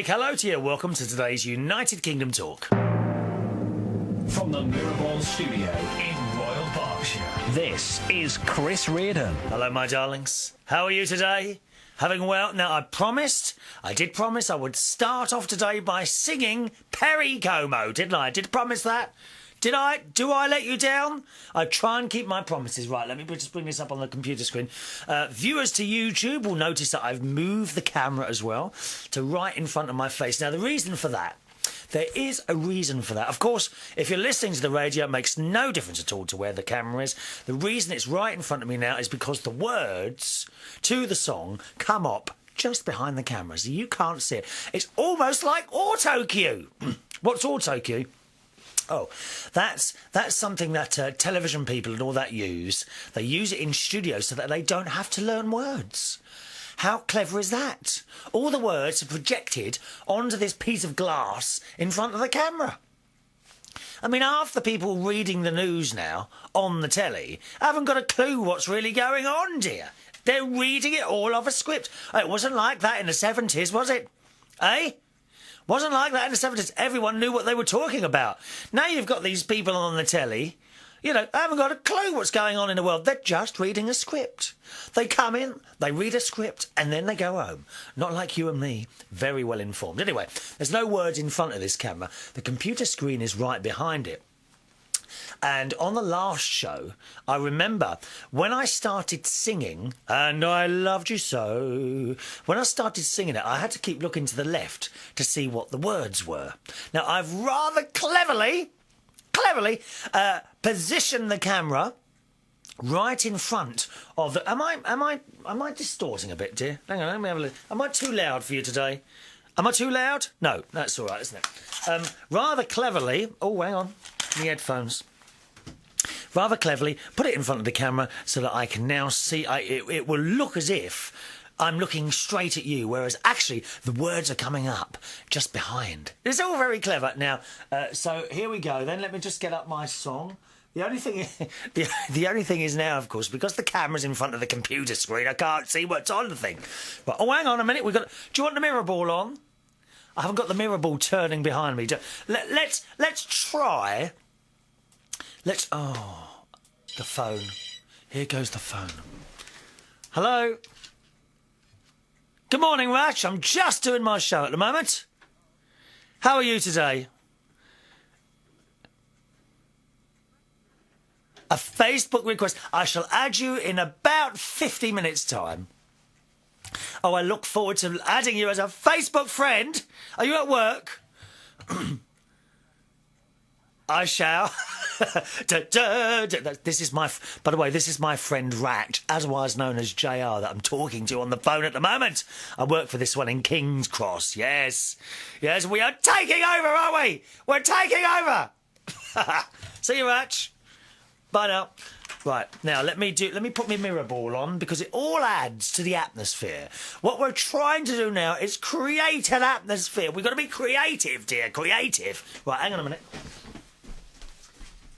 big hello to you. Welcome to today's United Kingdom Talk. From the Mirrorball studio in Royal Berkshire, this is Chris Reardon. Hello, my darlings. How are you today? Having well? Now, I did promise I would start off today by singing Perry Como, didn't I? Did promise that? Did I? Do I let you down? I try and keep my promises. Right, let me just bring this up on the computer screen. Viewers to YouTube will notice that I've moved the camera as well to right in front of my face. Now, the reason for that, there is a reason for that. Of course, if you're listening to the radio, it makes no difference at all to where the camera is. The reason it's right in front of me now is because the words to the song come up just behind the camera, so you can't see it. It's almost like Autocue. What's Autocue? Oh, that's something that television people and all that use. They use it in studios so that they don't have to learn words. How clever is that? All the words are projected onto this piece of glass in front of the camera. I mean, half the people reading the news now on the telly haven't got a clue what's really going on, dear. They're reading it all off a script. It wasn't like that in the 70s, was it? Eh? Wasn't like that in the 70s. Everyone knew what they were talking about. Now you've got these people on the telly, you know, haven't got a clue what's going on in the world. They're just reading a script. They come in, they read a script, and then they go home. Not like you and me, very well informed. Anyway, there's no words in front of this camera. The computer screen is right behind it. And on the last show, I remember when I started singing, And I Loved You So, when I started singing it, I had to keep looking to the left to see what the words were. Now, I've rather cleverly positioned the camera right in front of the... Am I distorting a bit, dear? Hang on, let me have a look. Am I too loud for you today? Am I too loud? No, that's all right, isn't it? Rather cleverly... Oh, hang on. The headphones. Rather cleverly, put it in front of the camera so that I can now see... It will look as if I'm looking straight at you, whereas actually the words are coming up just behind. It's all very clever. Now, so here we go. Then let me just get up my song. The only thing, the only thing is now, of course, because the camera's in front of the computer screen, I can't see what's on the thing. But, oh, hang on a minute. Do you want the mirror ball on? I haven't got the mirror ball turning behind me. Let's try. Oh, the phone. Here goes the phone. Hello. Good morning, Rash. I'm just doing my show at the moment. How are you today? A Facebook request. I shall add you in about 50 minutes' time. Oh, I look forward to adding you as a Facebook friend. Are you at work? I shall. This is my... By the way, this is my friend Rat, otherwise known as JR, that I'm talking to on the phone at the moment. I work for this one in King's Cross. Yes. Yes, we are taking over, aren't we? We're taking over. See you, Rat. Bye now. Right, now let me put my mirror ball on because it all adds to the atmosphere. What we're trying to do now is create an atmosphere. We've got to be creative, dear, creative. Right, hang on a minute.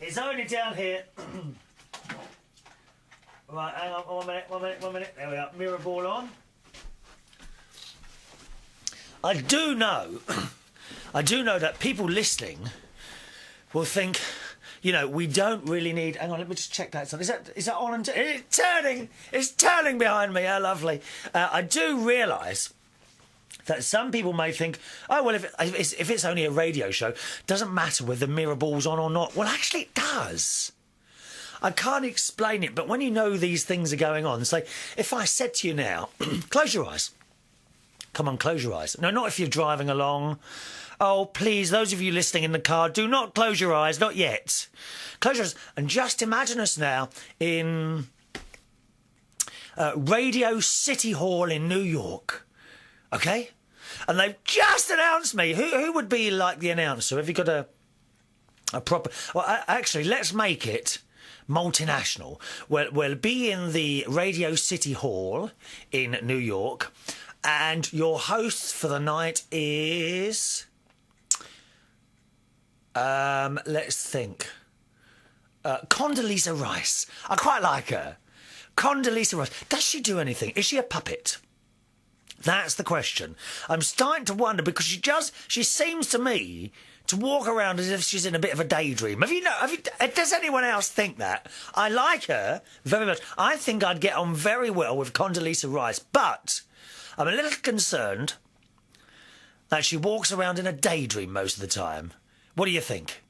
It's only down here. Right, hang on, one minute. There we are, mirror ball on. I do know that people listening will think, you know, we don't really need... Hang on, let me just check that. Is that on? It's turning behind me. How lovely. I do realise that some people may think, oh, well, if it's only a radio show, doesn't matter whether the mirror ball's on or not. Well, actually, it does. I can't explain it, but when you know these things are going on, say, if I said to you now, close your eyes. Come on, close your eyes. No, not if you're driving along. Oh, please, those of you listening in the car, do not close your eyes, not yet. Close your eyes and just imagine us now in Radio City Hall in New York, OK? And they've just announced me. Who would be like the announcer? Have you got a proper... Well, actually, let's make it multinational. We'll be in the Radio City Hall in New York, and your host for the night is... let's think. Condoleezza Rice. I quite like her. Condoleezza Rice. Does she do anything? Is she a puppet? That's the question. I'm starting to wonder because she seems to me to walk around as if she's in a bit of a daydream. Does anyone else think that? I like her very much. I think I'd get on very well with Condoleezza Rice, but I'm a little concerned that she walks around in a daydream most of the time. What do you think?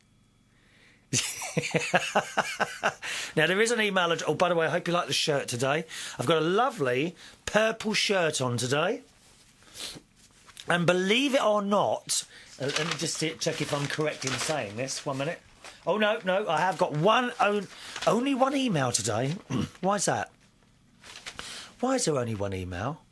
Now, there is an email address. Oh, by the way, I hope you like the shirt today. I've got a lovely purple shirt on today. And believe it or not, let me just check if I'm correct in saying this. 1 minute. Oh, no, I have got only one email today. Why is that? Why is there only one email?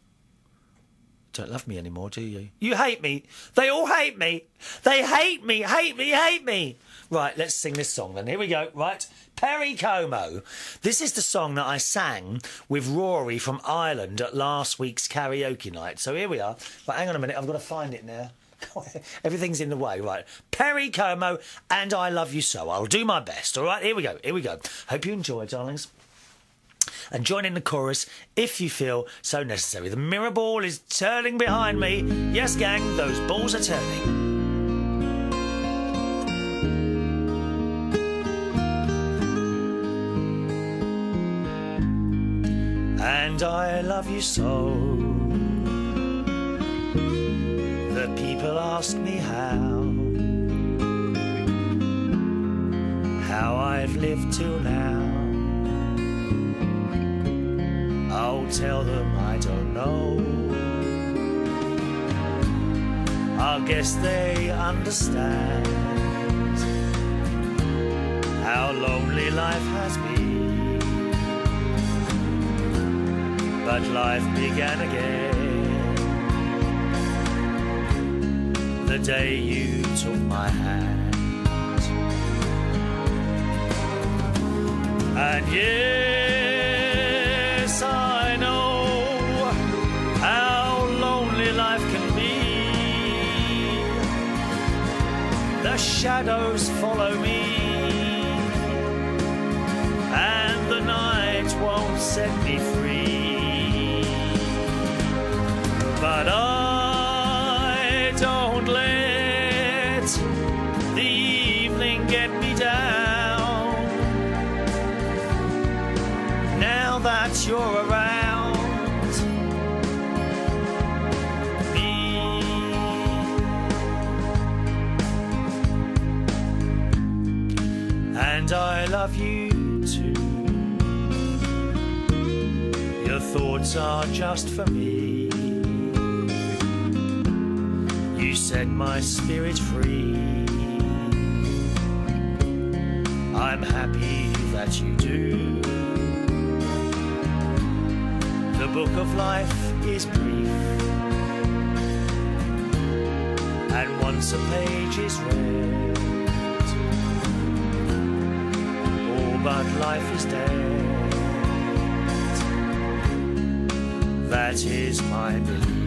You don't love me anymore, do you? You hate me. They all hate me. They hate me, hate me, hate me. Right, let's sing this song then. Here we go. Right. Perry Como. This is the song that I sang with Rory from Ireland at last week's karaoke night. So here we are. Right, hang on a minute. I've got to find it now. Everything's in the way. Right. Perry Como and I Love You So. I'll do my best. All right, here we go. Here we go. Hope you enjoy, darlings. And join in the chorus if you feel so necessary. The mirror ball is turning behind me. Yes, gang, those balls are turning. And I love you so. The people ask me how I've lived till now. I'll tell them I don't know. I guess they understand how lonely life has been. But life began again the day you took my hand. And yes, I know how lonely life can be. The shadows follow me, and the night won't set me free. But I don't let the evening get me down. Now that you're around me. And I love you too. Your thoughts are just for me. You set my spirit free. I'm happy that you do. The book of life is brief, and once a page is read, all but life is dead. That is my belief.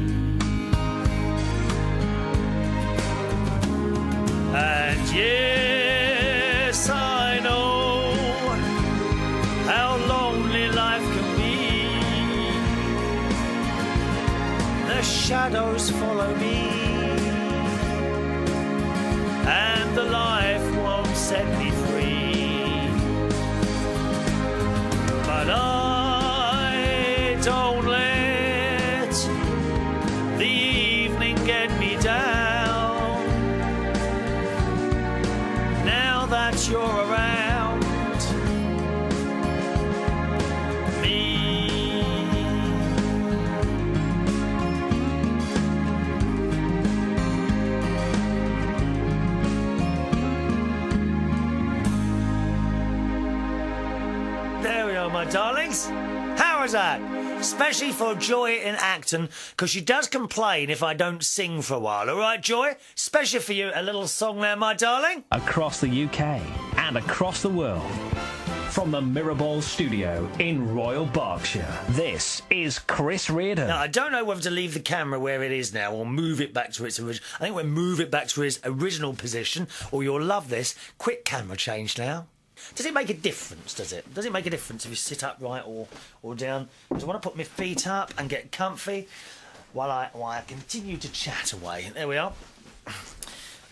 And yes, I know how lonely life can be. The shadows follow me, and the life won't set me free. But I don't let the evening get me down. That you're around me. There we are, my darlings. How was that? Especially for Joy in Acton, because she does complain if I don't sing for a while. All right, Joy? Especially for you, a little song there, my darling. Across the UK and across the world. From the Mirrorball studio in Royal Berkshire, this is Chris Reardon. Now, I don't know whether to leave the camera where it is now or move it back to its original... I think we'll move it back to its original position, or you'll love this. Quick camera change now. Does it make a difference, does it? Does it make a difference if you sit upright or down? Do I want to put my feet up and get comfy? while I continue to chat away. There we are.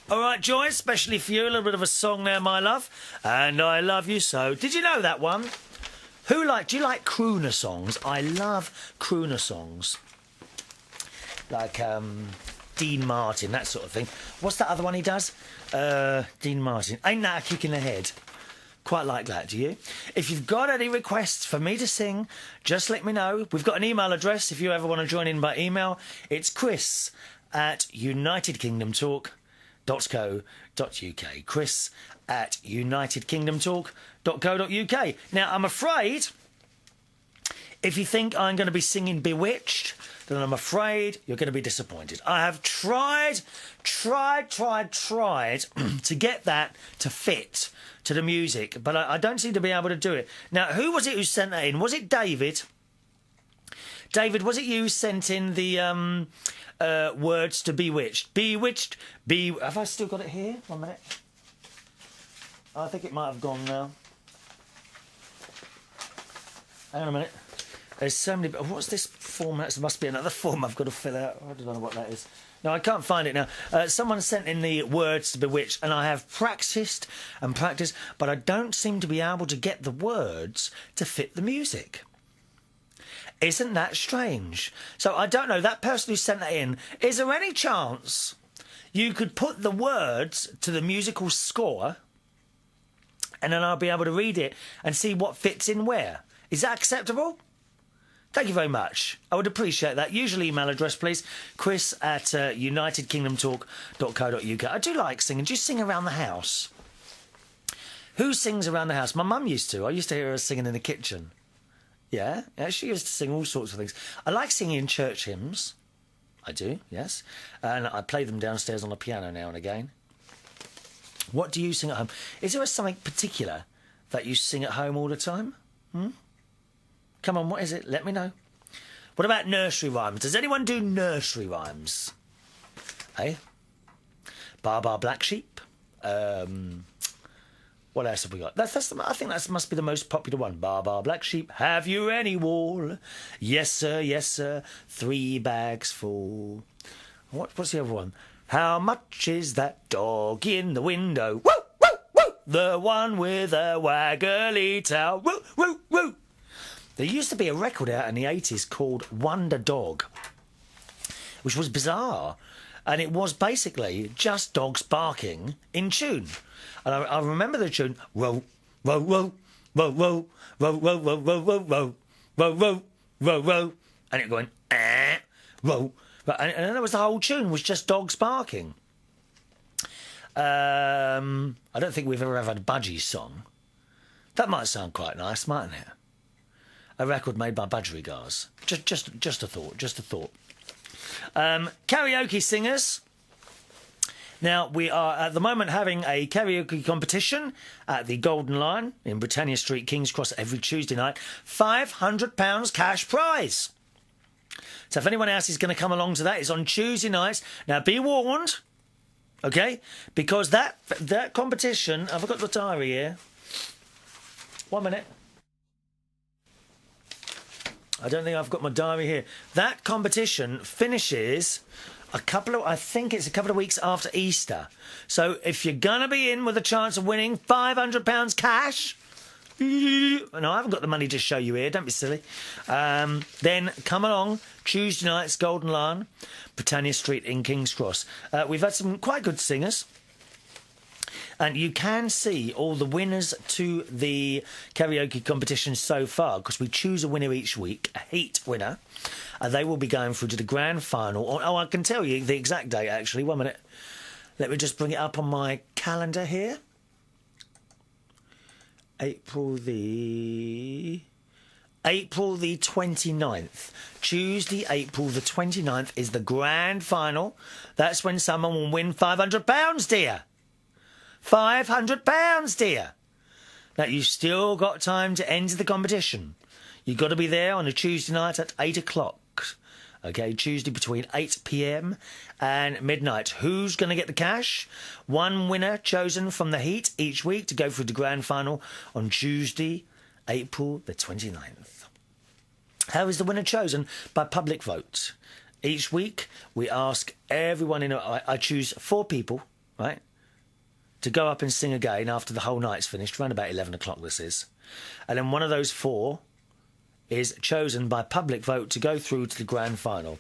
All right, Joy, especially for you, a little bit of a song there, my love. And I love you so. Did you know that one? Do you like crooner songs? I love crooner songs. Like Dean Martin, that sort of thing. What's that other one he does? Dean Martin. Ain't That a Kick in the Head? Quite like that, do you? If you've got any requests for me to sing, just let me know. We've got an email address if you ever want to join in by email. It's chris@unitedkingdomtalk.co.uk. chris@unitedkingdomtalk.co.uk. Now, I'm afraid, if you think I'm going to be singing Bewitched, then I'm afraid you're going to be disappointed. I have tried to get that to fit to the music, but I don't seem to be able to do it. Now, who was it who sent that in? Was it David? David, was it you who sent in the words to Bewitched? Bewitched, have I still got it here? 1 minute. I think it might have gone now. Hang on a minute. There's so many... What's this form? There must be another form I've got to fill out. I don't know what that is. No, I can't find it now. Someone sent in the words to Bewitched, and I have practised and practised, but I don't seem to be able to get the words to fit the music. Isn't that strange? So I don't know. That person who sent that in, is there any chance you could put the words to the musical score, and then I'll be able to read it and see what fits in where? Is that acceptable? Thank you very much. I would appreciate that. Usual email address, please. chris@unitedkingdomtalk.co.uk. I do like singing. Do you sing around the house? Who sings around the house? My mum used to. I used to hear her singing in the kitchen. Yeah, she used to sing all sorts of things. I like singing in church hymns. I do, yes. And I play them downstairs on the piano now and again. What do you sing at home? Is there something particular that you sing at home all the time? Come on, what is it? Let me know. What about nursery rhymes? Does anyone do nursery rhymes? Eh? Bar Bar Black Sheep. What else have we got? I think that must be the most popular one. Bar Bar Black Sheep. Have you any wool? Yes, sir, yes, sir. 3 bags full. What's the other one? How much is that dog in the window? Woo, woo, woo. The one with a waggly tail. Woo, woo, woo. There used to be a record out in the 80s called Wonder Dog, which was bizarre. And it was basically just dogs barking in tune. And I remember the tune, row, row, row, row, row, row, row, row, row, row, row, row, row, row, row, and it going, row. And then there was the whole tune was just dogs barking. I don't think we've ever had a Budgies song. That might sound quite nice, mightn't it? A record made by Budgerigars. Just a thought. Karaoke singers. Now, we are at the moment having a karaoke competition at the Golden Lion in Britannia Street, King's Cross, every Tuesday night. £500 cash prize. So if anyone else is going to come along to that, it's on Tuesday nights. Now, be warned, OK? Because that competition... Have I got the diary here? 1 minute. I don't think I've got my diary here. That competition finishes I think it's a couple of weeks after Easter. So if you're going to be in with a chance of winning £500 cash... No, I haven't got the money to show you here. Don't be silly. Then come along, Tuesday nights, Golden Lion, Britannia Street in King's Cross. We've had some quite good singers. And you can see all the winners to the karaoke competition so far, because we choose a winner each week, a heat winner. They will be going through to the grand final. Oh, I can tell you the exact date, actually. 1 minute. Let me just bring it up on my calendar here. April the 29th. Tuesday, April the 29th is the grand final. That's when someone will win £500, dear. £500, dear. Now, you've still got time to enter the competition. You've got to be there on a Tuesday night at 8 o'clock. OK, Tuesday between 8 p.m. and midnight. Who's going to get the cash? One winner chosen from the heat each week to go through the grand final on Tuesday, April the 29th. How is the winner chosen? By public vote. Each week, we ask everyone I choose 4 people, right, to go up and sing again after the whole night's finished, around about 11 o'clock this is. And then one of those 4 is chosen by public vote to go through to the grand final.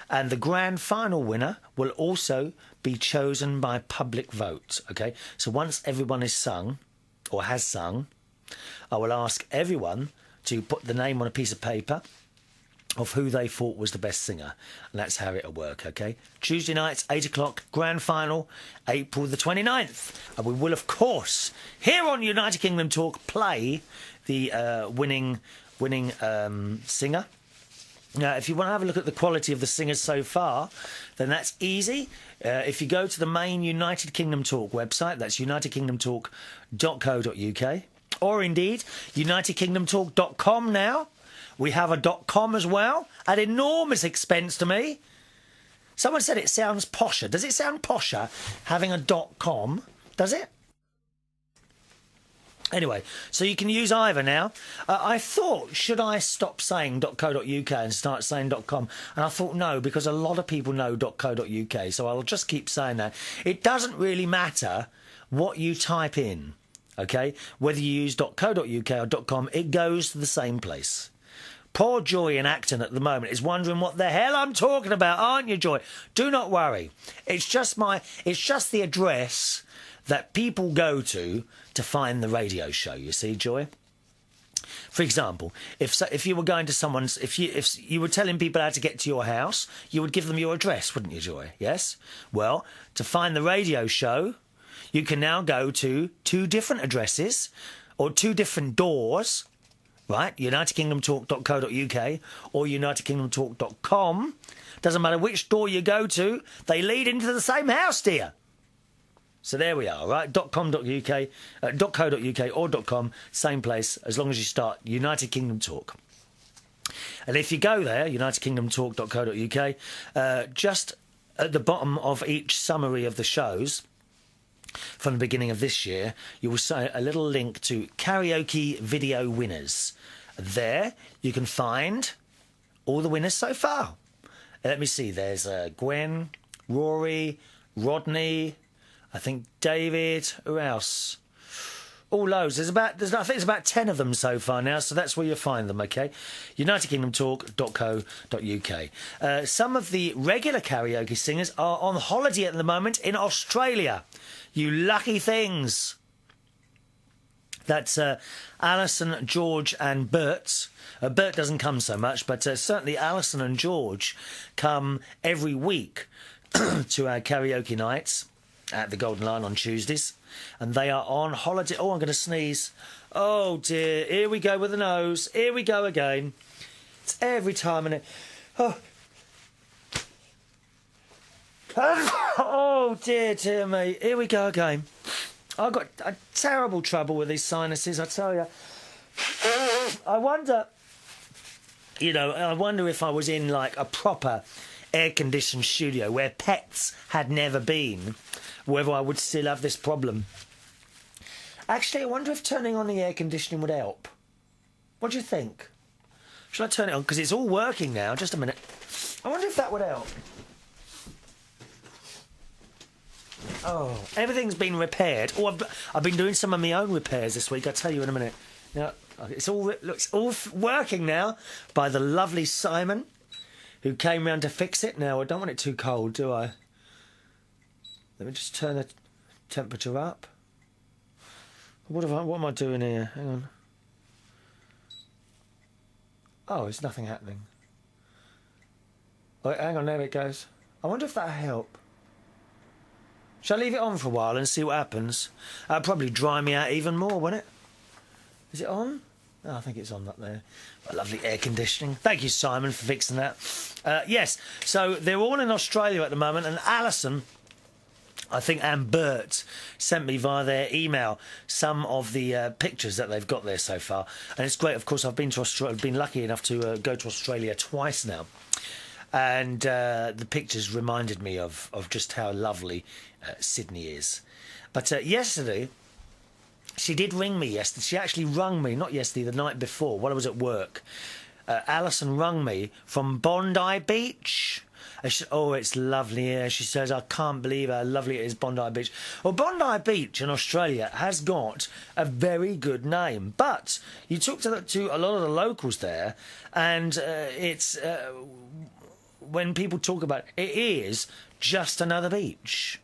And the grand final winner will also be chosen by public vote, OK? So once everyone is sung, or has sung, I will ask everyone to put the name on a piece of paper of who they thought was the best singer. And that's how it'll work, OK? Tuesday nights, 8 o'clock, grand final, April the 29th. And we will, of course, here on United Kingdom Talk, play the winning singer. Now, if you want to have a look at the quality of the singers so far, then that's easy. If you go to the main United Kingdom Talk website, that's unitedkingdomtalk.co.uk, or indeed unitedkingdomtalk.com now. We have a .com as well, at enormous expense to me. Someone said it sounds posher. Does it sound posher having a .com? Does it? Anyway, so you can use either now. I thought, should I stop saying .co.uk and start saying .com? And I thought no, because a lot of people know .co.uk, so I'll just keep saying that. It doesn't really matter what you type in, OK? Whether you use .co.uk or .com, it goes to the same place. Poor Joy in Acton at the moment is wondering what the hell I'm talking about, aren't you, Joy? Do not worry. It's just the address that people go to find the radio show, you see, Joy? For example, if you were going to someone's, if you were telling people how to get to your house, you would give them your address, wouldn't you, Joy? Yes? Well, to find the radio show, you can now go to 2 different addresses or 2 different doors, right? unitedkingdomtalk.co.uk or unitedkingdomtalk.com. Doesn't matter which door you go to, they lead into the same house, dear. So there we are, right? .com.uk, .co.uk or .com, same place, as long as you start United Kingdom Talk. And if you go there, unitedkingdomtalk.co.uk, just at the bottom of each summary of the shows, from the beginning of this year, you will see a little link to karaoke video winners. There you can find all the winners so far. Let me see, there's Gwen, Rory, Rodney, I think David, who else? All loads. I think there's about 10 of them so far now, so that's where you'll find them, OK? unitedkingdomtalk.co.uk. Some of the regular karaoke singers are on holiday at the moment in Australia. You lucky things. That's Alison, George and Bert. Bert doesn't come so much, but certainly Alison and George come every week to our karaoke nights at the Golden Lion on Tuesdays, and they are on holiday. Oh, I'm going to sneeze. Oh dear, here we go with the nose. Here we go again. It's every time, and oh dear me. Here we go again. I've got a terrible trouble with these sinuses, I tell you. I wonder if I was in like a proper air-conditioned studio where pets had never been, whether I would still have this problem. Actually, I wonder if turning on the air conditioning would help. What do you think? Shall I turn it on? Because it's all working now. Just a minute. I wonder if that would help. Oh, everything's been repaired. Oh, I've been doing some of my own repairs this week. I'll tell you in a minute. Now, it's all working now by the lovely Simon, who came round to fix it. Now, I don't want it too cold, do I? Let me just turn the temperature up. What am I doing here? Hang on. Oh, there's nothing happening. Oh, hang on, there it goes. I wonder if that'll help. Shall I leave it on for a while and see what happens? That'll probably dry me out even more, won't it? Is it on? Oh, I think it's on up there. What lovely air conditioning. Thank you, Simon, for fixing that. Yes, so they're all in Australia at the moment, and Alison, I think, and Bert sent me via their email some of the pictures that they've got there so far. And it's great. Of course, I've been to Australia. I've been lucky enough to go to Australia twice now. And the pictures reminded me of just how lovely Sydney is. But yesterday, she did ring me yesterday. She actually rung me, not yesterday, the night before, while I was at work. Alison rung me from Bondi Beach. And she said, oh, it's lovely here. She says, I can't believe how lovely it is, Bondi Beach. Well, Bondi Beach in Australia has got a very good name. But you talk to a lot of the locals there, and it's... when people talk about it, it is just another beach,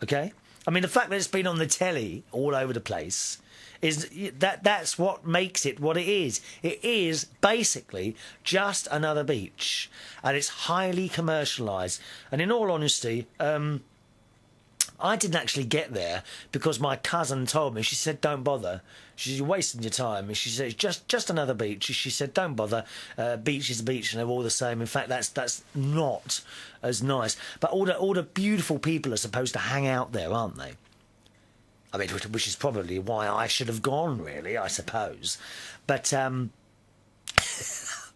okay? I mean, the fact that it's been on the telly all over the place is that's what makes it what it is. It is basically just another beach, and it's highly commercialised. And in all honesty, I didn't actually get there because my cousin told me. She said, don't bother. She said, you're wasting your time. And she said, it's just another beach. She said, don't bother. Beach is a beach and they're all the same. In fact, that's not as nice. But all the beautiful people are supposed to hang out there, aren't they? I mean, which is probably why I should have gone, really, I suppose. But,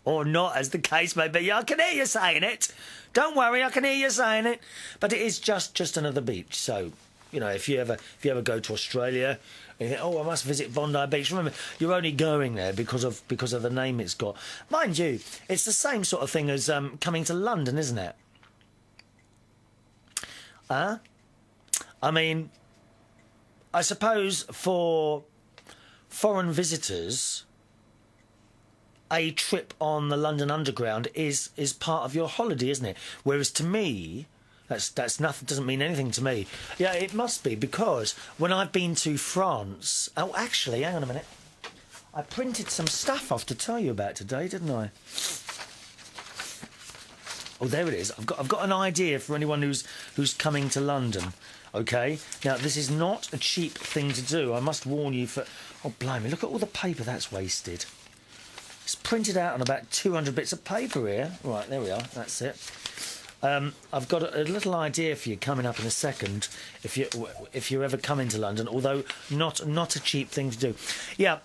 or not, as the case may be. I can hear you saying it. Don't worry, I can hear you saying it. But it is just another beach. So, you know, if you ever go to Australia and you think, oh, I must visit Bondi Beach, remember, you're only going there because of the name it's got. Mind you, it's the same sort of thing as coming to London, isn't it? I mean, I suppose for foreign visitors, a trip on the London Underground is part of your holiday, isn't it? Whereas to me, that's nothing. Doesn't mean anything to me. Yeah, it must be, because when I've been to France. Oh, actually, hang on a minute. I printed some stuff off to tell you about today, didn't I? Oh, there it is. I've got an idea for anyone who's coming to London. Okay. Now, this is not a cheap thing to do. I must warn you. Oh, blimey! Look at all the paper that's wasted. It's printed out on about 200 bits of paper here. Right, there we are. That's it. I've got a little idea for you coming up in a second, if you ever come into London, although not a cheap thing to do. Yeah,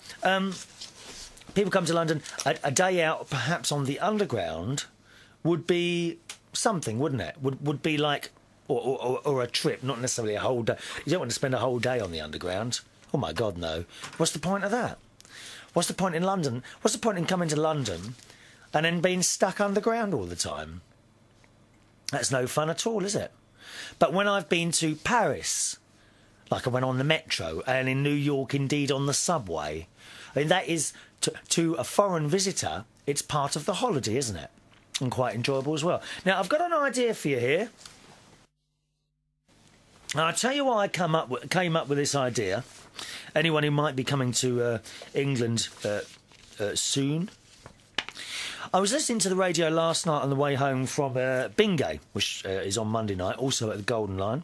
people come to London, a day out perhaps on the Underground would be something, wouldn't it? Would be like, or a trip, not necessarily a whole day. You don't want to spend a whole day on the Underground. Oh, my God, no. What's the point of that? What's the point in London? What's the point in coming to London and then being stuck underground all the time? That's no fun at all, is it? But when I've been to Paris, like I went on the metro, and in New York, indeed, on the subway, I mean, that is, to a foreign visitor, it's part of the holiday, isn't it? And quite enjoyable as well. Now, I've got an idea for you here. And I'll tell you why I came up with this idea. Anyone who might be coming to England soon. I was listening to the radio last night on the way home from Bingay, which is on Monday night, also at the Golden Line.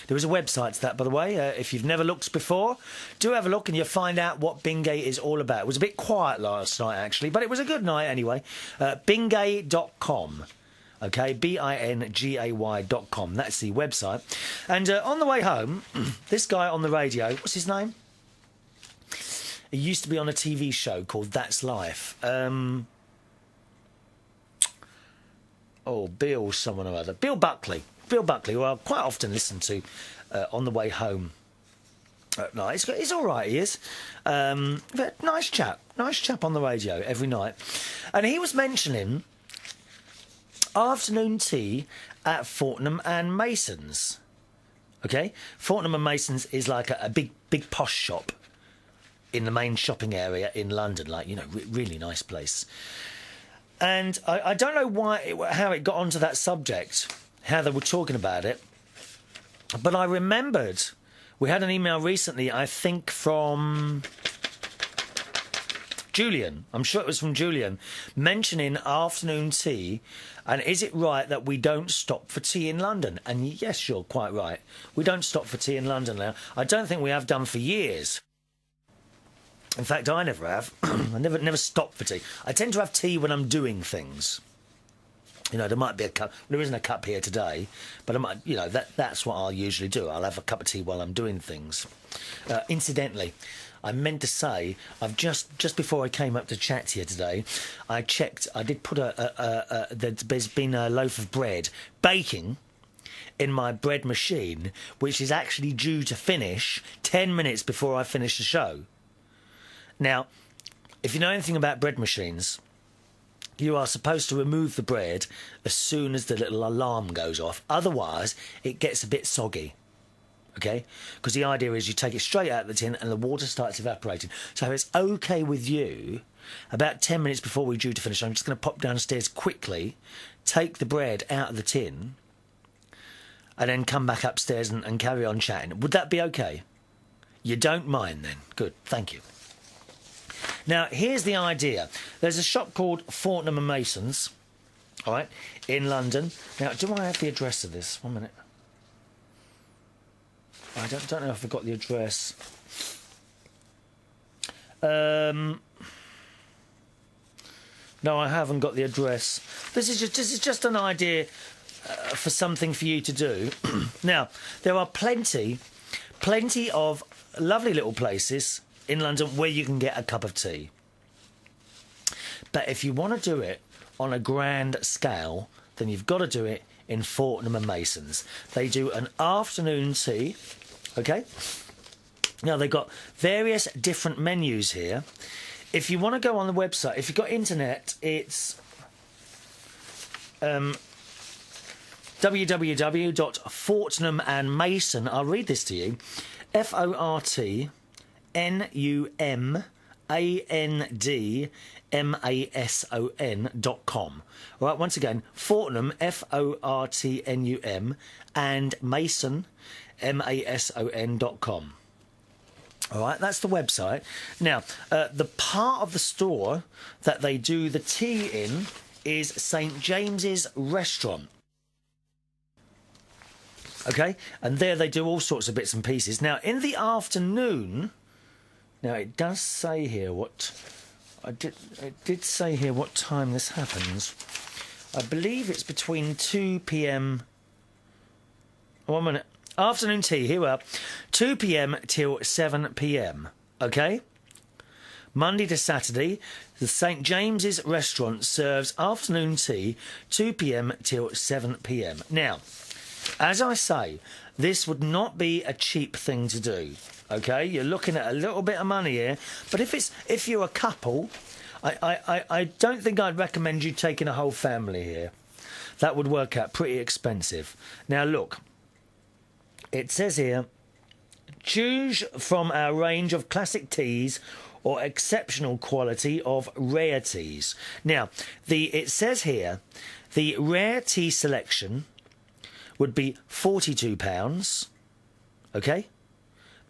There is a website to that, by the way. If you've never looked before, do have a look and you'll find out what Bingay is all about. It was a bit quiet last night, actually, but it was a good night anyway. Bingay.com. OK, Bingay.com. That's the website. And on the way home, this guy on the radio, what's his name? He used to be on a TV show called That's Life. Bill someone or other. Bill Buckley. Bill Buckley, who I quite often listen to on the way home at night. He's all right, he is. Nice chap on the radio every night. And he was mentioning afternoon tea at Fortnum and Mason's. OK? Fortnum and Mason's is like a big posh shop in the main shopping area in London. Like, you know, really nice place. And I don't know how it got onto that subject, how they were talking about it, but I remembered we had an email recently, I think from Julian. I'm sure it was from Julian, mentioning afternoon tea, and is it right that we don't stop for tea in London? And yes, you're quite right. We don't stop for tea in London now. I don't think we have done for years. In fact, I never have. I never stop for tea. I tend to have tea when I'm doing things. You know, there might be a cup. There isn't a cup here today, but I might. You know, that's what I'll usually do. I'll have a cup of tea while I'm doing things. Incidentally, I meant to say, I've just before I came up to chat to you today, I checked. I did put there's been a loaf of bread baking in my bread machine, which is actually due to finish 10 minutes before I finish the show. Now, if you know anything about bread machines, you are supposed to remove the bread as soon as the little alarm goes off. Otherwise, it gets a bit soggy. Okay? Because the idea is you take it straight out of the tin and the water starts evaporating. So if it's okay with you, about 10 minutes before we're due to finish, I'm just going to pop downstairs quickly, take the bread out of the tin, and then come back upstairs and carry on chatting. Would that be okay? You don't mind then? Good, thank you. Now, here's the idea. There's a shop called Fortnum and Mason's, all right, in London. Now, do I have the address of this? 1 minute. I don't know if I've got the address. No, I haven't got the address. This is just an idea for something for you to do. Now, there are plenty of lovely little places in London where you can get a cup of tea. But if you want to do it on a grand scale, then you've got to do it in Fortnum and Mason's. They do an afternoon tea, okay? Now, they've got various different menus here. If you want to go on the website, if you've got internet, it's www.fortnumandmason. I'll read this to you. FORTNUMANDMASON.com. All right, once again, Fortnum, FORTNUM, and Mason, MASON.com. All right, that's the website. Now, the part of the store that they do the tea in is St James's Restaurant. Okay, and there they do all sorts of bits and pieces. Now, in the afternoon, now it does say here what it did say here what time this happens. I believe it's between 2 p.m. 1 minute. Afternoon tea, here we are. 2 p.m. till 7 p.m. Okay? Monday to Saturday, the St James's Restaurant serves afternoon tea 2 p.m. till 7 p.m. Now, as I say, this would not be a cheap thing to do. Okay? You're looking at a little bit of money here. But if you're a couple, I don't think I'd recommend you taking a whole family here. That would work out pretty expensive. Now, look. It says here, choose from our range of classic teas or exceptional quality of rare teas. Now, it says here, the rare tea selection would be £42, okay?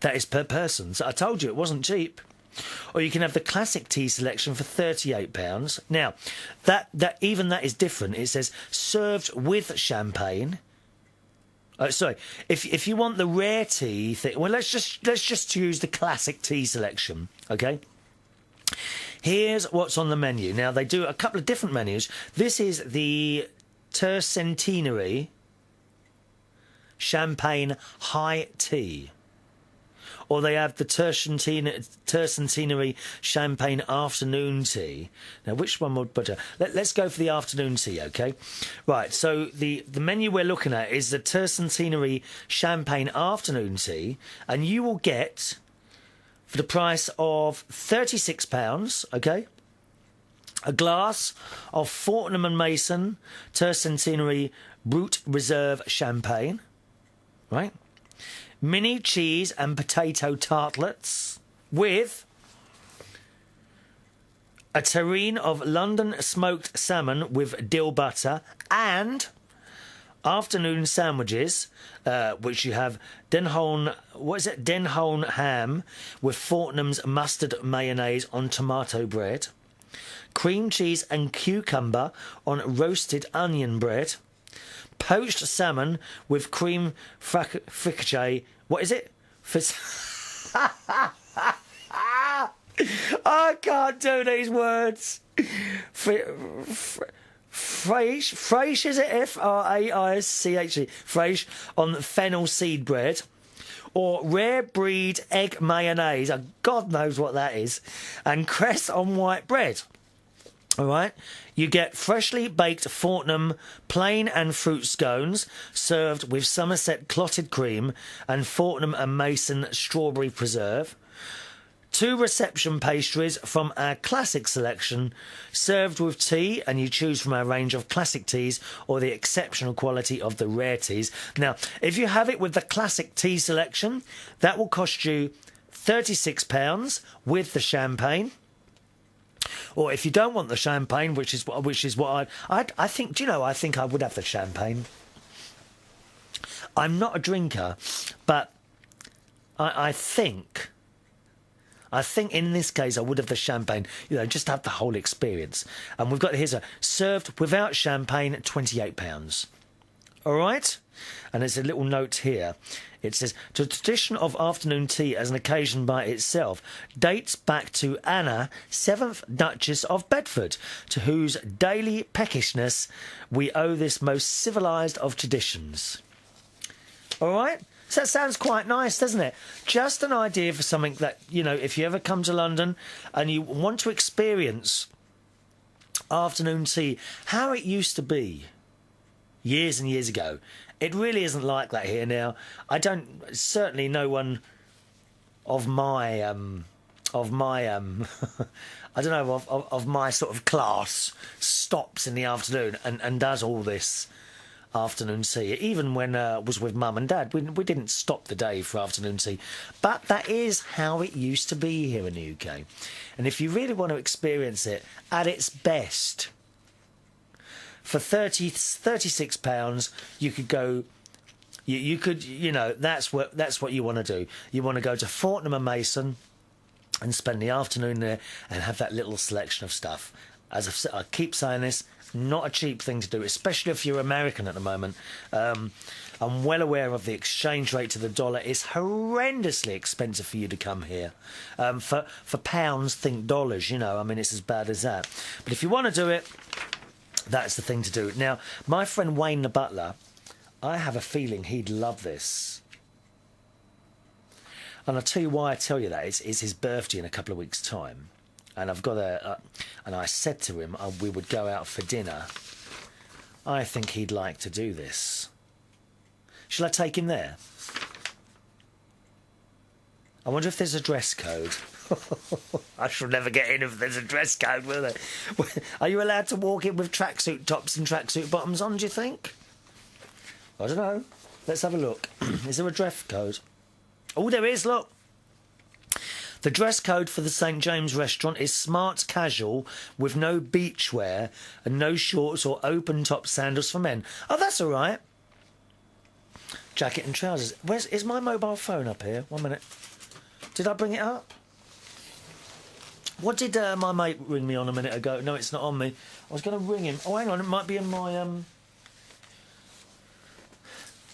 That is per person. So I told you it wasn't cheap. Or you can have the classic tea selection for £38. Now, that is different. It says served with champagne. Sorry, if you want the rare tea thing, well, let's just use the classic tea selection, okay? Here's what's on the menu. Now, they do a couple of different menus. This is the Tercentenary Champagne High Tea. Or they have the Tercentenary Champagne Afternoon Tea. Now, which one would better? Let's go for the afternoon tea, okay? Right, so the menu we're looking at is the Tercentenary Champagne Afternoon Tea, and you will get, for the price of £36, okay, a glass of Fortnum and Mason Tercentenary Brut Reserve Champagne, right? Mini cheese and potato tartlets with a terrine of London smoked salmon with dill butter and afternoon sandwiches, which you have Denholm ham with Fortnum's mustard mayonnaise on tomato bread, cream cheese and cucumber on roasted onion bread, poached salmon with cream fricassee. What is it? I can't do these words. Fraiche, is it? Fraiche. Fraiche on fennel seed bread. Or rare breed egg mayonnaise. God knows what that is. And cress on white bread. All right, you get freshly baked Fortnum plain and fruit scones served with Somerset clotted cream and Fortnum and Mason strawberry preserve. 2 reception pastries from our classic selection, served with tea, and you choose from our range of classic teas or the exceptional quality of the rare teas. Now, if you have it with the classic tea selection, that will cost you £36 with the champagne. Or if you don't want the champagne, which is what I think. Do you know? I think I would have the champagne. I'm not a drinker, but I think in this case I would have the champagne. You know, just to have the whole experience. And we've got here's a served without champagne, £28. All right. And there's a little note here. It says, the tradition of afternoon tea as an occasion by itself dates back to Anna, 7th Duchess of Bedford, to whose daily peckishness we owe this most civilised of traditions. All right? So that sounds quite nice, doesn't it? Just an idea for something that, you know, if you ever come to London and you want to experience afternoon tea, how it used to be years and years ago. It really isn't like that here now. Certainly no one of my, I don't know, of my sort of class stops in the afternoon and does all this afternoon tea. Even when I was with Mum and Dad, we didn't stop the day for afternoon tea. But that is how it used to be here in the UK. And if you really want to experience it at its best, for £36, you could go. You could, you know, that's what you want to do. You want to go to Fortnum and Mason and spend the afternoon there and have that little selection of stuff. As I keep saying this, not a cheap thing to do, especially if you're American at the moment. I'm well aware of the exchange rate to the dollar is horrendously expensive for you to come here. For pounds, think dollars. You know, I mean, it's as bad as that. But if you want to do it, that's the thing to do. Now, my friend Wayne the butler, I have a feeling he'd love this. And I'll tell you why I tell you that. It's his birthday in a couple of weeks' time. And I've got and I said to him we would go out for dinner. I think he'd like to do this. Shall I take him there? I wonder if there's a dress code. I shall never get in if there's a dress code, will there? Are you allowed to walk in with tracksuit tops and tracksuit bottoms on, do you think? I don't know. Let's have a look. Is there a dress code? Oh, there is, look. The dress code for the St James restaurant is smart casual with no beachwear and no shorts or open-top sandals for men. Oh, that's all right. Jacket and trousers. Is my mobile phone up here? 1 minute. Did I bring it up? What did my mate ring me on a minute ago? No, it's not on me. I was going to ring him. Oh, hang on, it might be in my...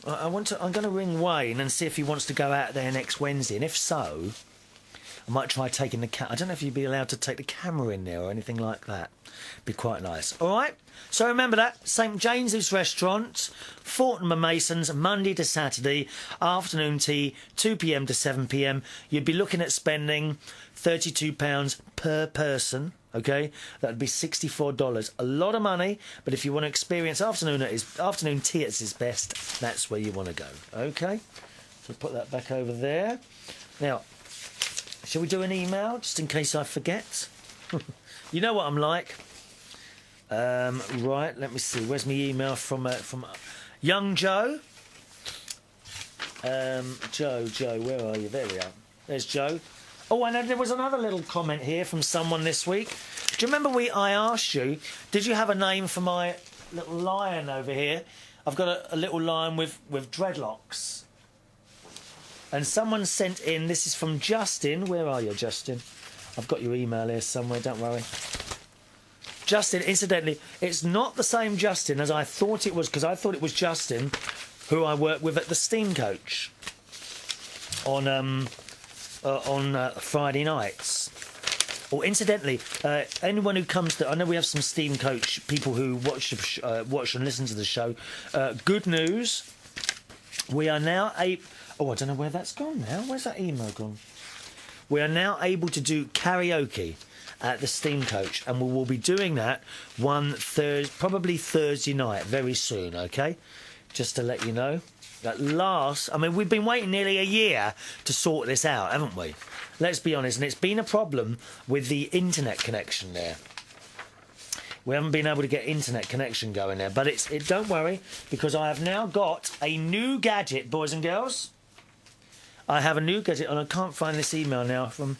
I'm going to ring Wayne and see if he wants to go out there next Wednesday. And if so, I might try taking the... I don't know if you'd be allowed to take the camera in there or anything like that. Be quite nice. All right? So remember that. St James's Restaurant, Fortnum and Mason's, Monday to Saturday, afternoon tea, 2 p.m. to 7 p.m. You'd be looking at spending £32 per person, okay? That would be $64. A lot of money, but if you want to experience afternoon tea at its best, that's where you want to go, okay? So put that back over there. Now, shall we do an email, just in case I forget? You know what I'm like. Right, let me see. Where's my email from young Joe? Joe, where are you? There we are. There's Joe. Oh, I know there was another little comment here from someone this week. Do you remember I asked you, did you have a name for my little lion over here? I've got a little lion with dreadlocks. And someone sent in, this is from Justin. Where are you, Justin? I've got your email here somewhere, don't worry. Justin, incidentally, it's not the same Justin as I thought it was, because I thought it was Justin who I work with at the Steam Coach on Friday nights. Or incidentally, anyone who comes to... I know we have some Steam Coach people who watch and listen to the show. Good news. We are now able... Oh, I don't know where that's gone now. Where's that email gone? We are now able to do karaoke at the Steam Coach, and we will be doing that probably Thursday night, very soon, okay? Just to let you know. At last, I mean, we've been waiting nearly a year to sort this out, haven't we? Let's be honest, and it's been a problem with the internet connection there. We haven't been able to get internet connection going there, but don't worry, because I have now got a new gadget, boys and girls. I have a new gadget, and I can't find this email now from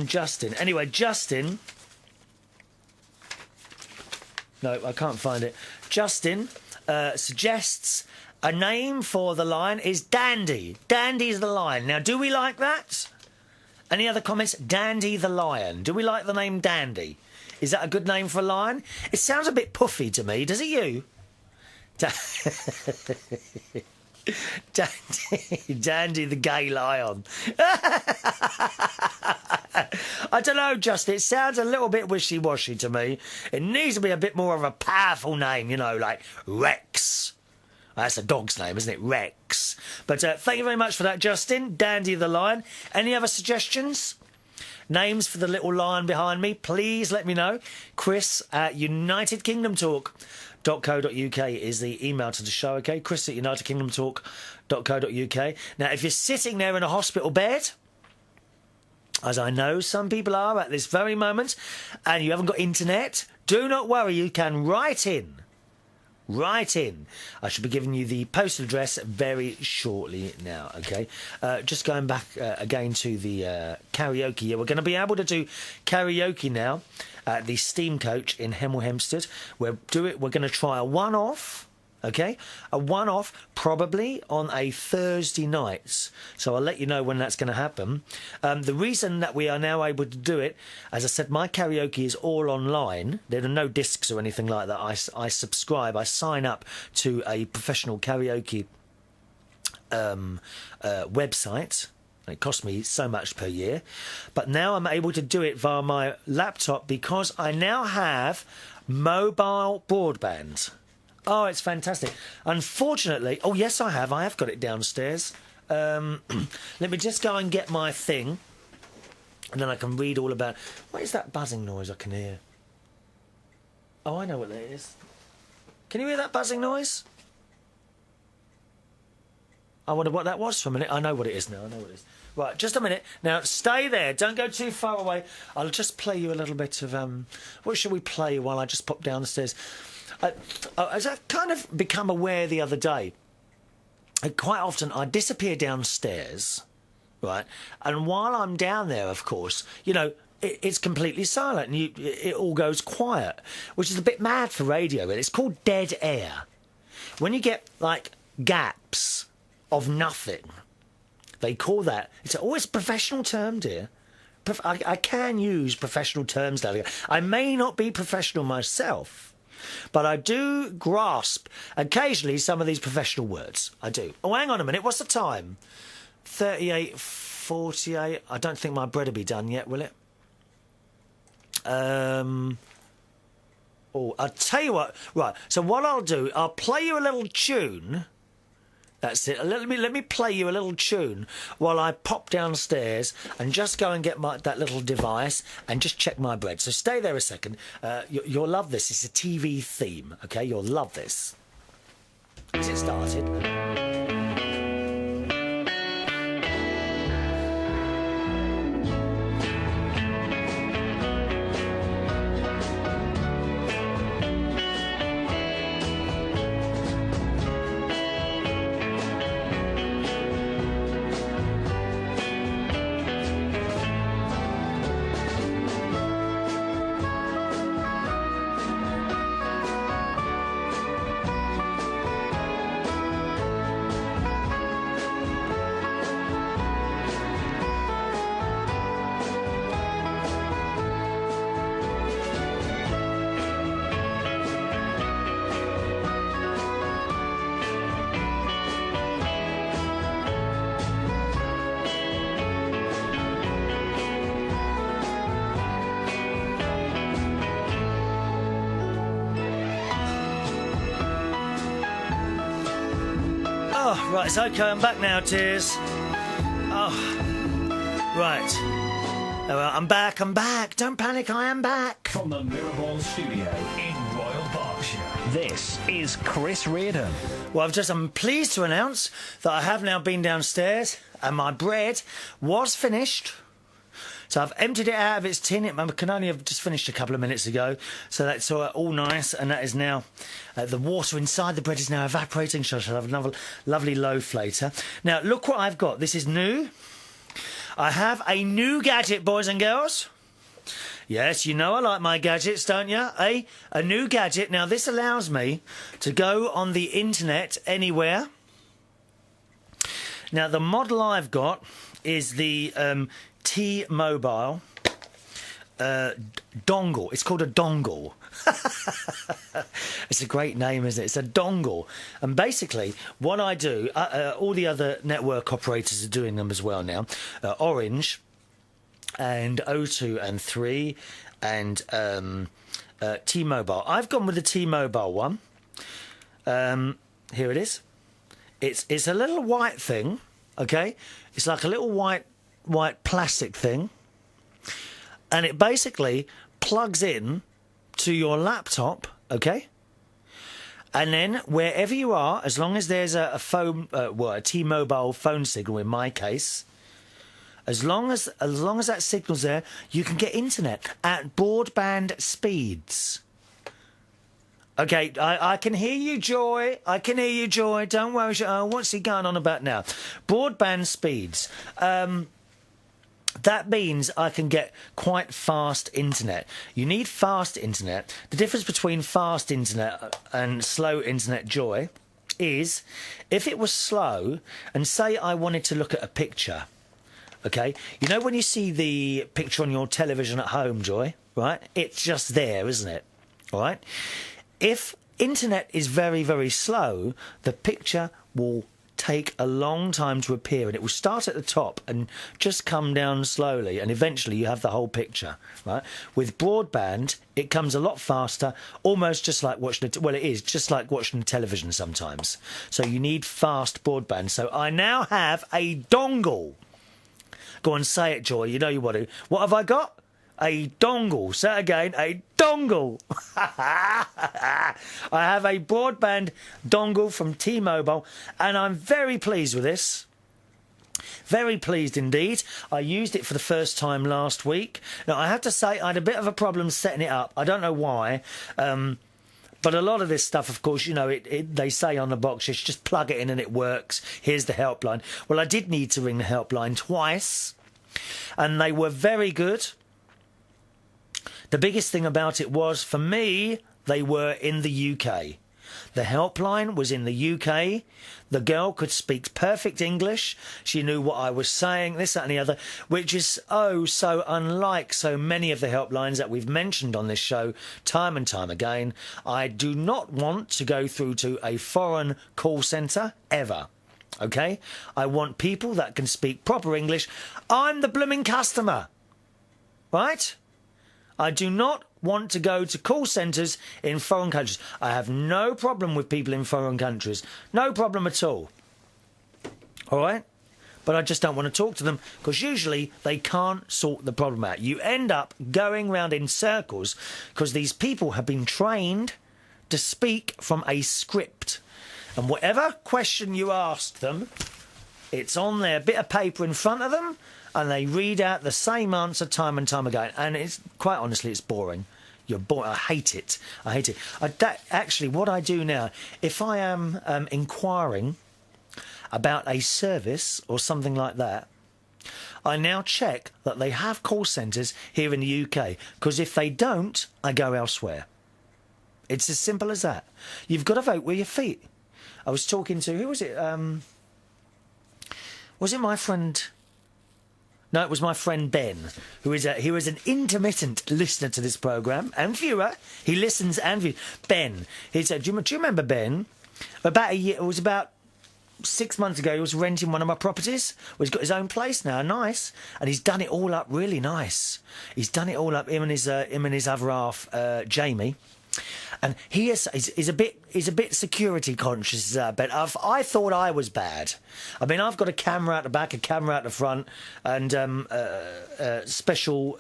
Justin. Anyway, Justin... No, I can't find it. Justin suggests a name for the lion is Dandy. Dandy's the lion. Now, do we like that? Any other comments? Dandy the lion. Do we like the name Dandy? Is that a good name for a lion? It sounds a bit puffy to me. Does it you? Dandy the gay lion. I don't know, Justin. It sounds a little bit wishy-washy to me. It needs to be a bit more of a powerful name, you know, like Rex. That's a dog's name, isn't it? Rex. But thank you very much for that, Justin. Dandy the lion. Any other suggestions? Names for the little lion behind me? Please let me know. Chris at UnitedKingdomTalk.co.uk is the email to the show, OK? Chris at UnitedKingdomTalk.co.uk. Now, if you're sitting there in a hospital bed, as I know some people are at this very moment, and you haven't got internet, do not worry, you can write in. Write in. I should be giving you the postal address very shortly now, OK? Just going back again to the karaoke. Yeah, we're going to be able to do karaoke now at the Steam Coach in Hemel, Hempstead. We're going to try a one-off. OK? A one-off, probably on a Thursday night. So I'll let you know when that's going to happen. The reason that we are now able to do it, as I said, my karaoke is all online. There are no discs or anything like that. I subscribe, I sign up to a professional karaoke website. It costs me so much per year. But now I'm able to do it via my laptop because I now have mobile broadband. Oh, it's fantastic. Unfortunately... Oh, yes, I have. I have got it downstairs. Let me just go and get my thing, and then I can read all about... What is that buzzing noise I can hear? Oh, I know what that is. Can you hear that buzzing noise? I wonder what that was for a minute. I know what it is now. I know what it is. Right, just a minute. Now, stay there. Don't go too far away. I'll just play you a little bit of... What should we play while I just pop down the stairs? As I kind of become aware the other day, quite often I disappear downstairs, right? And while I'm down there, of course, you know, it's completely silent and it all goes quiet, which is a bit mad for radio. It's called dead air. When you get, like, gaps of nothing, they call that... It's always a professional term, dear. I can use professional terms now. I may not be professional myself, but I do grasp occasionally some of these professional words. I do. Oh, hang on a minute. What's the time? 38:48. I don't think my bread will be done yet, will it? Oh, I'll tell you what. Right. So what I'll do, I'll play you a little tune. That's it. Let me play you a little tune while I pop downstairs and just go and get that little device and just check my bread. So stay there a second. You'll love this. It's a TV theme, OK? You'll love this. Has it started? Oh, right, it's OK, I'm back now, Tears. Oh, right. Oh, well, I'm back. Don't panic, I am back. From the Mirrorball studio in Royal Berkshire, This is Chris Reardon. Well, I'm pleased to announce that I have now been downstairs and my bread was finished. So I've emptied it out of its tin. It can only have just finished a couple of minutes ago. So that's all nice. And that is now, the water inside the bread is now evaporating. So I shall have another lovely loaf later. Now, look what I've got. This is new. I have a new gadget, boys and girls. Yes, you know I like my gadgets, don't you? A new gadget. Now, this allows me to go on the internet anywhere. Now, the model I've got is the T-Mobile dongle. It's called a dongle. It's a great name, isn't it? It's a dongle. And basically, what I do, all the other network operators are doing them as well now. Orange and O2 and 3 and T-Mobile. I've gone with the T-Mobile one. Here it is. It's a little white thing, okay? It's like a little white plastic thing, and it basically plugs in to your laptop, okay? And then wherever you are, as long as there's a phone, a T-Mobile phone signal in my case, as long as that signal's there, you can get internet at broadband speeds. Okay, I can hear you, Joy. I can hear you, Joy. Don't worry. What's he going on about now? Broadband speeds. That means I can get quite fast internet. You need fast internet. The difference between fast internet and slow internet, Joy, is if it was slow, and say I wanted to look at a picture, okay? You know when you see the picture on your television at home, Joy, right? It's just there, isn't it? All right? If internet is very, very slow, the picture will take a long time to appear, and it will start at the top and just come down slowly, and eventually you have the whole picture, right? With broadband, it comes a lot faster, almost just like watching it is just like watching television sometimes. So you need fast broadband. So I now have a dongle. Go on, say it, Joy. You know you want to. What have I got? A dongle. Say it again. A dongle. I have a broadband dongle from T-Mobile, and I'm very pleased with this. Very pleased indeed. I used it for the first time last week. Now, I have to say I had a bit of a problem setting it up. I don't know why. But a lot of this stuff, of course, you know, they say on the box, just plug it in and it works. Here's the helpline. Well, I did need to ring the helpline twice, and they were very good. The biggest thing about it was, for me, they were in the UK. The helpline was in the UK. The girl could speak perfect English. She knew what I was saying, this, that and the other, which is, so unlike so many of the helplines that we've mentioned on this show time and time again. I do not want to go through to a foreign call centre, ever. OK? I want people that can speak proper English. I'm the blooming customer. Right? I do not want to go to call centres in foreign countries. I have no problem with people in foreign countries. No problem at all. All right? But I just don't want to talk to them, because usually they can't sort the problem out. You end up going round in circles because these people have been trained to speak from a script. And whatever question you ask them, it's on their bit of paper in front of them, and they read out the same answer time and time again. And it's quite honestly, it's boring. You're bored. I hate it. I hate it. Actually, what I do now, if I am inquiring about a service or something like that, I now check that they have call centres here in the UK. Because if they don't, I go elsewhere. It's as simple as that. You've got to vote with your feet. I was talking to, who was it? Was it my friend? No, it was my friend Ben, who is he was an intermittent listener to this programme and viewer. He listens and views. Ben, he said, do you remember Ben? About a year, it was about 6 months ago, he was renting one of my properties. Well, he's got his own place now, nice, and he's done it all up really nice. He's done it all up, him and his other half, Jamie. And he's a bit security conscious, but I thought I was bad. I mean, I've got a camera out the back, a camera out the front, and special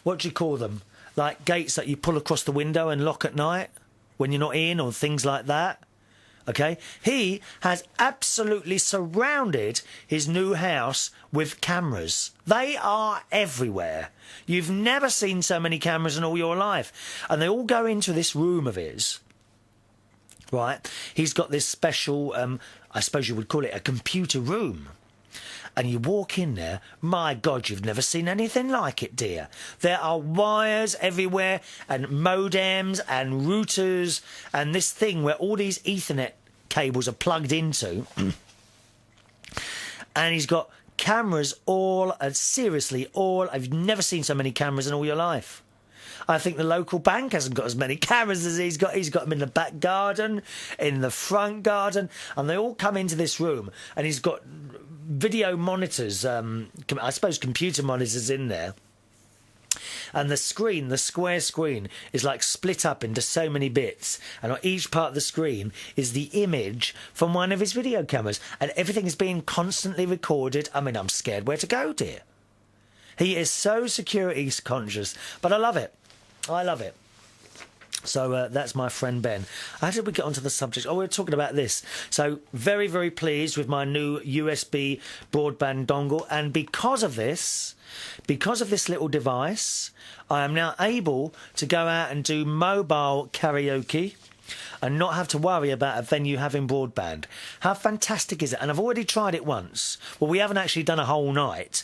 what do you call them? like gates that you pull across the window and lock at night when you're not in, or things like that. Okay? He has absolutely surrounded his new house with cameras. They are everywhere. You've never seen so many cameras in all your life. And they all go into this room of his. Right? He's got this special, I suppose you would call it a computer room. And you walk in there, my God, you've never seen anything like it, dear. There are wires everywhere, and modems and routers, and this thing where all these Ethernet cables are plugged into. And he's got cameras seriously, I've never seen so many cameras in all your life. I think the local bank hasn't got as many cameras as he's got. He's got them in the back garden, in the front garden, and they all come into this room, and he's got video monitors, I suppose computer monitors in there. And the screen, the square screen, is like split up into so many bits. And on each part of the screen is the image from one of his video cameras. And everything is being constantly recorded. I mean, I'm scared where to go, dear. He is so security conscious. But I love it. I love it. So that's my friend Ben. How did we get onto the subject? Oh, we were talking about this. So very, very pleased with my new USB broadband dongle. And because of this little device, I am now able to go out and do mobile karaoke and not have to worry about a venue having broadband. How fantastic is it? And I've already tried it once. Well, we haven't actually done a whole night.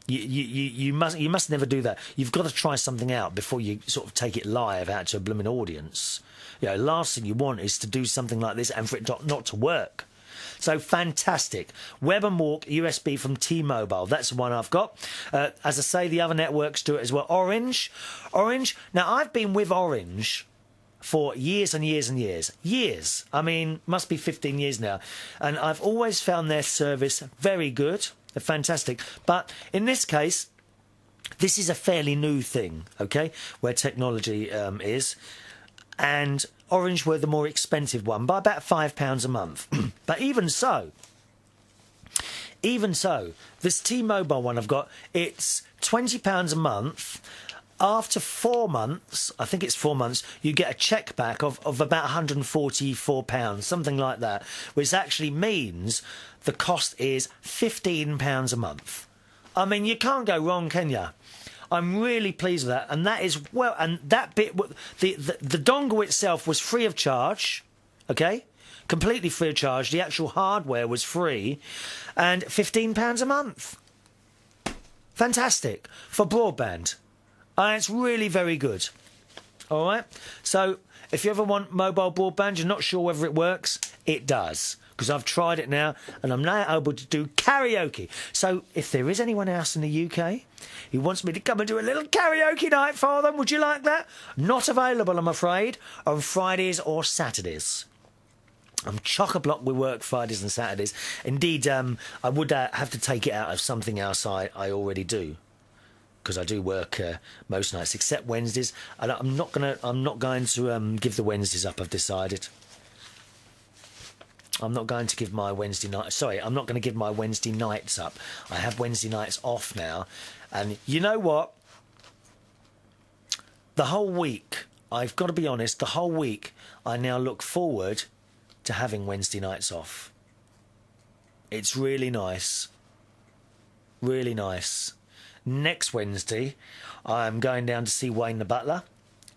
You must never do that. You've got to try something out before you sort of take it live out to a blooming audience. You know, last thing you want is to do something like this and for it not to work. So fantastic. Web and Walk USB from T-Mobile. That's the one I've got. As I say, the other networks do it as well. Orange. Now, I've been with Orange for years and years and years. Years. I mean, must be 15 years now. And I've always found their service very good. They're fantastic. But in this case, this is a fairly new thing, okay, where technology is. And Orange were the more expensive one by about £5 a month. But even so, this T-Mobile one I've got, it's £20 a month. After 4 months, I think it's 4 months, you get a cheque back of about £144, something like that, which actually means the cost is £15 a month. I mean, you can't go wrong, can you? I'm really pleased with that, and that is, well, and that bit, the dongle itself was free of charge, okay? Completely free of charge. The actual hardware was free, and £15 a month. Fantastic. For broadband. And it's really very good. All right? So, if you ever want mobile broadband, you're not sure whether it works, it does. Because I've tried it now, and I'm now able to do karaoke. So, if there is anyone else in the UK who wants me to come and do a little karaoke night for them, would you like that? Not available, I'm afraid, on Fridays or Saturdays. I'm chock-a-block with work Fridays and Saturdays. Indeed, I would have to take it out of something else I already do. Because I do work most nights, except Wednesdays. And I'm not going to give the Wednesdays up, I've decided. I'm not going to give my Wednesday night... Sorry, I'm not going to give my Wednesday nights up. I have Wednesday nights off now. And you know what? The whole week, I've got to be honest, the whole week, I now look forward to having Wednesday nights off. It's really nice. Really nice. Next Wednesday, I'm going down to see Wayne the Butler,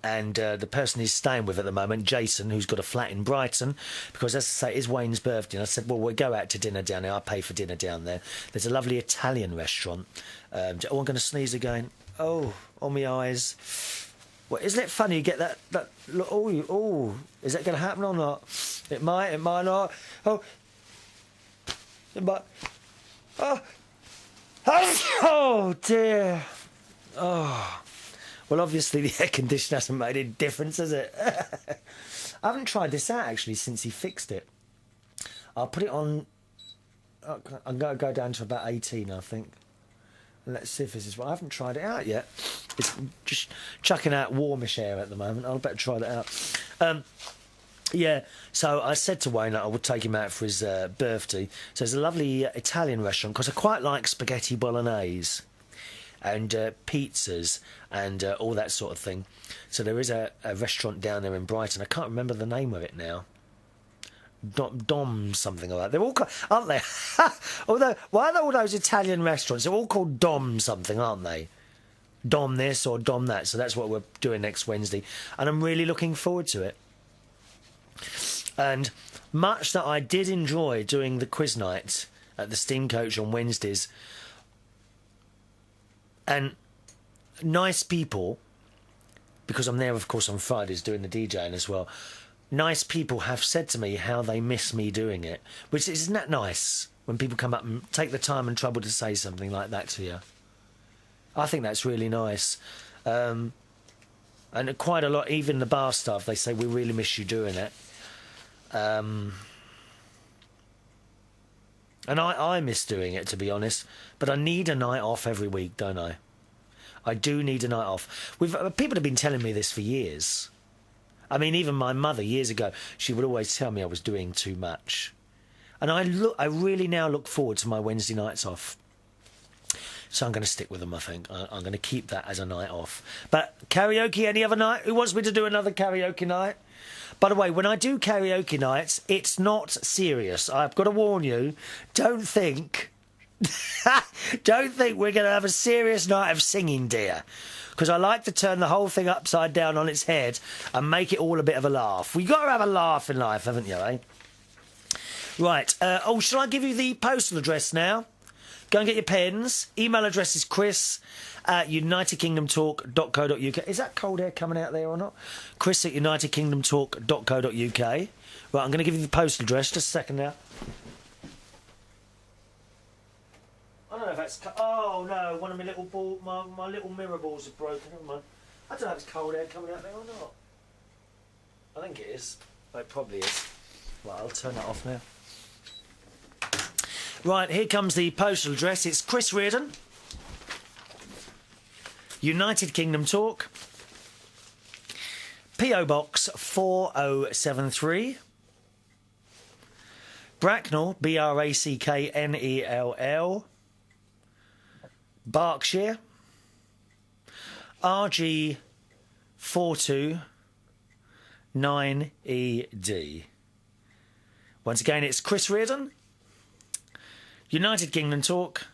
and the person he's staying with at the moment, Jason, who's got a flat in Brighton, because, as I say, it's Wayne's birthday. And I said, well, we'll go out to dinner down there. I'll pay for dinner down there. There's a lovely Italian restaurant. Oh, I'm going to sneeze again. Oh, on my eyes. Well, isn't it funny you get that look? Oh, is that going to happen or not? It might not. Oh, it might. Oh. Oh dear. Oh. Well, obviously the air conditioner hasn't made any difference, has it? I haven't tried this out, actually, since he fixed it. I'll put it on... I'm going to go down to about 18, I think. And let's see if this is... I haven't tried it out yet. It's just chucking out warmish air at the moment. I'll better try that out. Yeah, so I said to Wayne that I would take him out for his birthday. So there's a lovely Italian restaurant, because I quite like spaghetti bolognese. and pizzas and all that sort of thing. So there is a restaurant down there in Brighton. I can't remember the name of it now. Dom something like that. They're all called, aren't they? Although, why are all those Italian restaurants? They're all called Dom something, aren't they? Dom this or Dom that. So that's what we're doing next Wednesday. And I'm really looking forward to it. And much that I did enjoy doing the quiz night at the Steam Coach on Wednesdays. And nice people, because I'm there, of course, on Fridays doing the DJing as well. Nice people have said to me how they miss me doing it. Which isn't that nice when people come up and take the time and trouble to say something like that to you. I think that's really nice. And quite a lot, even the bar staff, they say, we really miss you doing it. And I miss doing it, to be honest. But I need a night off every week, don't I? I do need a night off. People have been telling me this for years. I mean, even my mother, years ago, she would always tell me I was doing too much. And I really now look forward to my Wednesday nights off. So I'm going to stick with them, I think. I'm going to keep that as a night off. But karaoke any other night? Who wants me to do another karaoke night? By the way, when I do karaoke nights, it's not serious. I've got to warn you, don't think we're going to have a serious night of singing, dear. Because I like to turn the whole thing upside down on its head and make it all a bit of a laugh. We've got to have a laugh in life, haven't you, eh? Right. Shall I give you the postal address now? Go and get your pens. Email address is chris@unitedkingdomtalk.co.uk. Is that cold air coming out there or not? chris@unitedkingdomtalk.co.uk. Right, I'm going to give you the postal address. Just a second now. I don't know if that's... Oh, no, one of my little my little mirror balls have broken. Never mind. I don't know if it's cold air coming out there or not. I think it is. Oh, it probably is. Right, I'll turn that off now. Right, here comes the postal address. It's Chris Reardon, United Kingdom Talk, P.O. Box 4073, Bracknell, Bracknell, Berkshire, RG 429ED. Once again, it's Chris Reardon, United Kingdom Talk,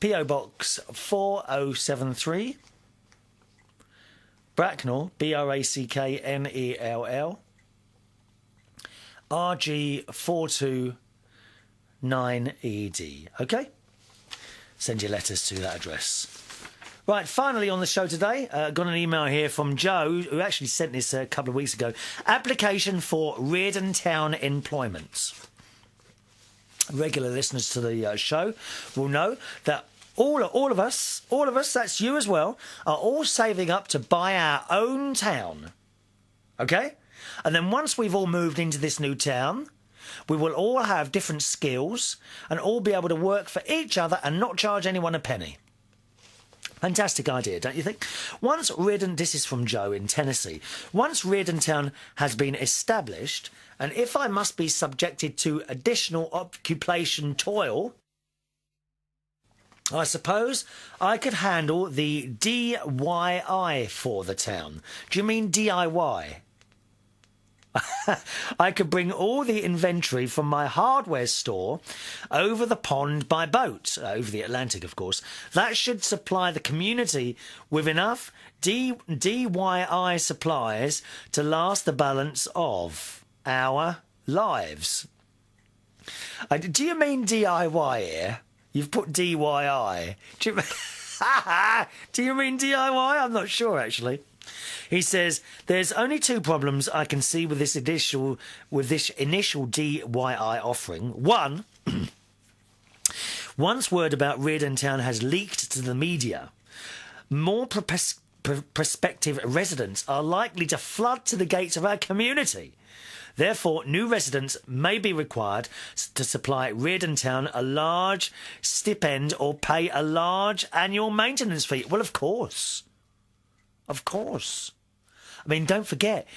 P.O. Box 4073, Bracknell, Bracknell, RG 429ED. OK? Send your letters to that address. Right, finally on the show today, got an email here from Joe, who actually sent this a couple of weeks ago. Application for Reardontown employment. Regular listeners to the show will know that all of us, that's you as well, are all saving up to buy our own town. OK? And then once we've all moved into this new town, we will all have different skills and all be able to work for each other and not charge anyone a penny. Fantastic idea, don't you think? This is from Joe in Tennessee. Once Reardontown has been established, and if I must be subjected to additional occupation toil, I suppose I could handle the DIY for the town. Do you mean DIY? I could bring all the inventory from my hardware store over the pond by boat, over the Atlantic, of course. That should supply the community with enough DIY supplies to last the balance of our lives. Do you mean DIY here? You've put DYI. Do you mean DIY? I'm not sure, actually. He says, there's only two problems I can see with this initial DIY offering. One, once word about Reardontown has leaked to the media, more prospective residents are likely to flood to the gates of our community. Therefore, new residents may be required to supply Reardontown a large stipend or pay a large annual maintenance fee. Well, of course. Of course. I mean, don't forget,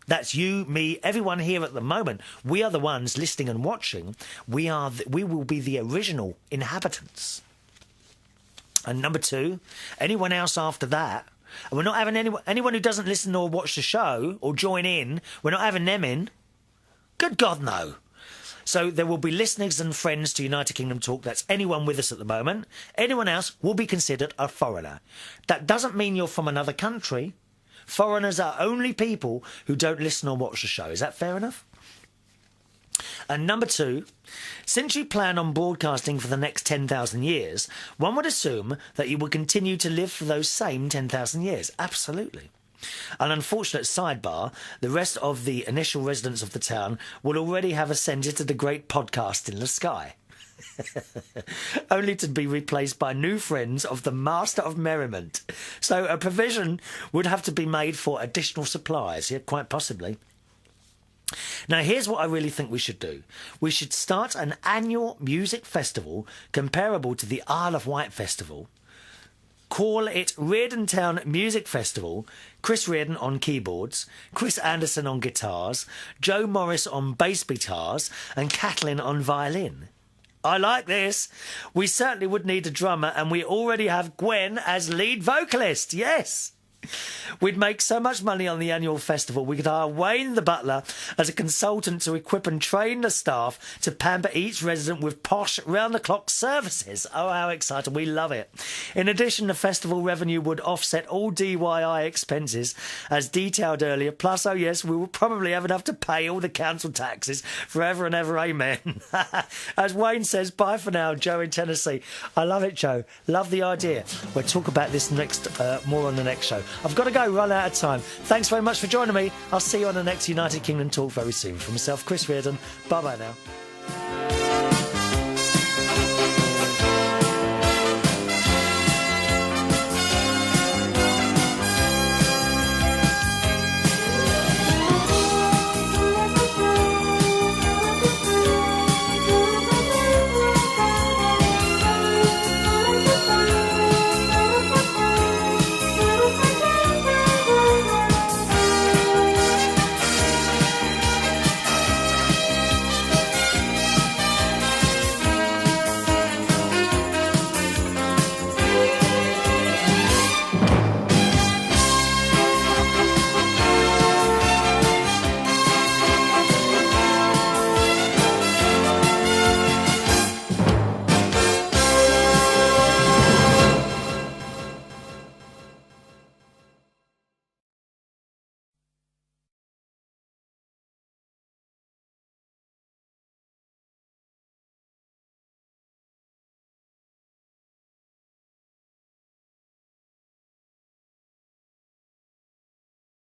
that's you, me, everyone here at the moment. We are the ones listening and watching. We will be the original inhabitants. And number 2, anyone else after that, and we're not having anyone who doesn't listen or watch the show or join in, we're not having them in. Good God, no. So there will be listeners and friends to United Kingdom Talk. That's anyone with us at the moment. Anyone else will be considered a foreigner. That doesn't mean you're from another country. Foreigners are only people who don't listen or watch the show. Is that fair enough? And number 2, since you plan on broadcasting for the next 10,000 years, one would assume that you will continue to live for those same 10,000 years. Absolutely. An unfortunate sidebar, the rest of the initial residents of the town will already have ascended to the great podcast in the sky. Only to be replaced by new friends of the Master of Merriment. So a provision would have to be made for additional supplies, yeah, quite possibly. Now, here's what I really think we should do. We should start an annual music festival comparable to the Isle of Wight Festival. Call it Readrdontown Music Festival. Chris Reardon on keyboards, Chris Anderson on guitars, Joe Morris on bass guitars, and Kathleen on violin. I like this. We certainly would need a drummer, and we already have Gwen as lead vocalist. Yes. We'd make so much money on the annual festival, we could hire Wayne the butler as a consultant to equip and train the staff to pamper each resident with posh, round-the-clock services. Oh, how exciting. We love it. In addition, the festival revenue would offset all DIY expenses, as detailed earlier. Plus, oh yes, we will probably have enough to pay all the council taxes forever and ever. Amen. As Wayne says, bye for now, Joe in Tennessee. I love it, Joe. Love the idea. We'll talk about this more on the next show. I've got to go, run out of time. Thanks very much for joining me. I'll see you on the next United Kingdom Talk very soon. For myself, Chris Reardon, bye-bye now.